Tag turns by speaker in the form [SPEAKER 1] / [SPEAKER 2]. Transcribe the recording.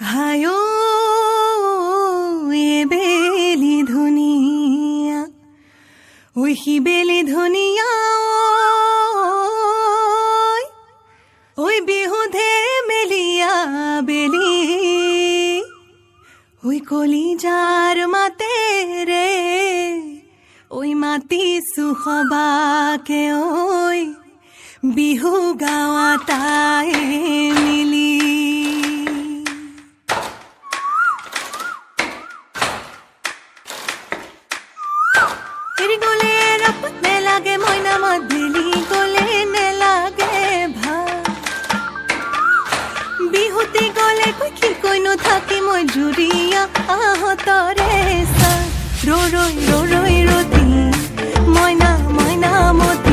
[SPEAKER 1] হায়ো এ বেলি ধুনীয়া ঐ সি বেলি ধুনীয়া ঐ বিহুধে মেলিয়া বেলি ঐ কলিজাৰ মাতে ৰে ঐ মাতিছো সবাকে ঐ বিহু গাৱা তাই মিলি এৰি গলে ৰাপত নেলাগে মইনা মাত বেলি গলে নেলাগে ভাল বিহুতি গলে কি কৈনো থাকি মই জুৰিয়া আহতৰে চা ৰৈ ৰৈ ৰৈ ৰৈ ৰতি মইনা মইনা মতি